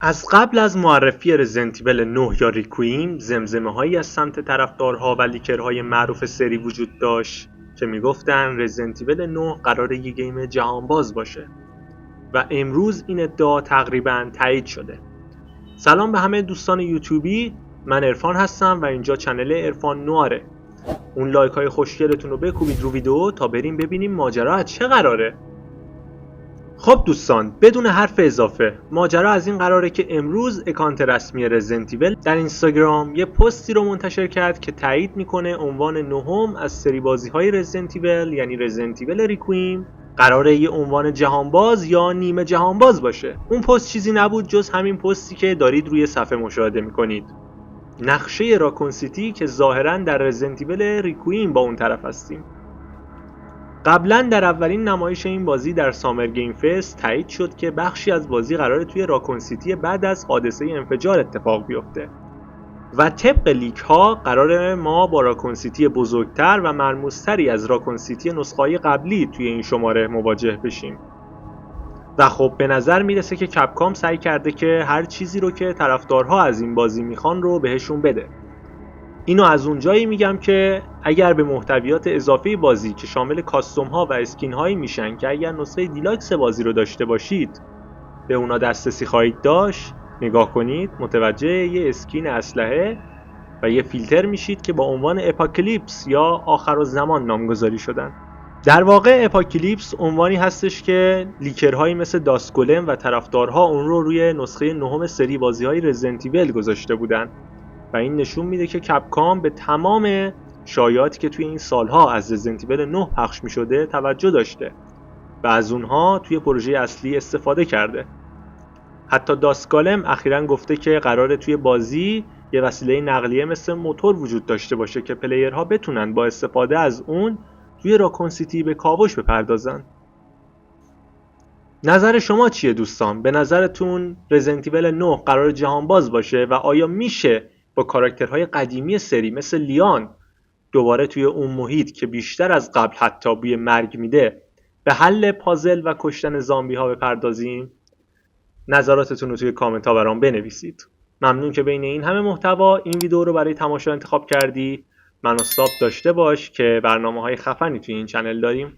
از قبل از معرفی رزیدنت ایول 9 یا ریکوئیم، زمزمه‌هایی از سمت طرفدارها و لیکرهای معروف سری وجود داشت که میگفتن رزیدنت ایول 9 قراره یه گیم جهانباز باشه و امروز این ادعا تقریباً تایید شده. سلام به همه دوستان یوتیوبی، من عرفان هستم و اینجا چنل عرفان نواره. اون لایک های خوشگلتون رو بکوبید رو ویدیو تا بریم ببینیم ماجرا از چه قراره. خب دوستان، بدون حرف اضافه، ماجرا از این قراره که امروز اکانت رسمی رزیدنت ایول در اینستاگرام یه پستی رو منتشر کرد که تایید میکنه عنوان نهم از سری بازی های رزیدنت ایول یعنی رزیدنت ایول ریکوئیم قراره یه عنوان جهانباز یا نیمه جهانباز باشه. اون پست چیزی نبود جز همین پستی که دارید روی صفحه مشاهده میکنید. نقشه راکون سیتی که ظاهرا در رزیدنت ایول ریکوئیم با اون طرف هستیم. قبلا در اولین نمایش این بازی در سامر گیم فست تایید شد که بخشی از بازی قراره توی راکون سیتی بعد از حادثه انفجار اتفاق بیفته و طبق لیک ها قراره ما با راکون سیتی بزرگتر و ملموس‌تری از راکون سیتی نسخه‌های قبلی توی این شماره مواجه بشیم. و خب به نظر میرسه که کپکام سعی کرده که هر چیزی رو که طرفدارها از این بازی میخوان رو بهشون بده. اینو از اونجایی میگم که اگر به محتویات اضافه بازی که شامل کاستوم ها و اسکین هایی میشن که اگر نسخه دیلاکس بازی رو داشته باشید به اونا دسترسی خواهید داشت، نگاه کنید متوجه یه اسکین اسلحه و یه فیلتر میشید که با عنوان اپاکلیپس یا آخرالزمان نامگذاری شدن. در واقع اپاکلیپس عنوانی هستش که لیکرهایی مثل داسکولم و طرفدارها اون رو روی نسخه نهم سری بازی های رزیدنت ایول گذاشته بودن و این نشون میده که کپکام به تمام شایعاتی که توی این سالها از رزیدنت ایول 9 پخش میشده توجه داشته و از اونها توی پروژه اصلی استفاده کرده. حتی داسکالم اخیراً گفته که قراره توی بازی یه وسیله نقلیه مثل موتور وجود داشته باشه که پلیرها بتونن با استفاده از اون توی راکون سیتی به کاوش بپردازن. نظر شما چیه دوستان؟ به نظرتون رزیدنت ایول 9 قرار جهانباز باشه و آیا میشه با کاراکترهای قدیمی سری مثل لیان دوباره توی اون محیط که بیشتر از قبل حتی بوی مرگ میده به حل پازل و کشتن زامبی ها بپردازیم؟ نظراتتون رو توی کامنت ها برام بنویسید. ممنون که بین این همه محتوا این ویدیو رو برای تماشا انتخاب کردی. منو ساب داشته باش که برنامه های خفنی توی این چنل داریم.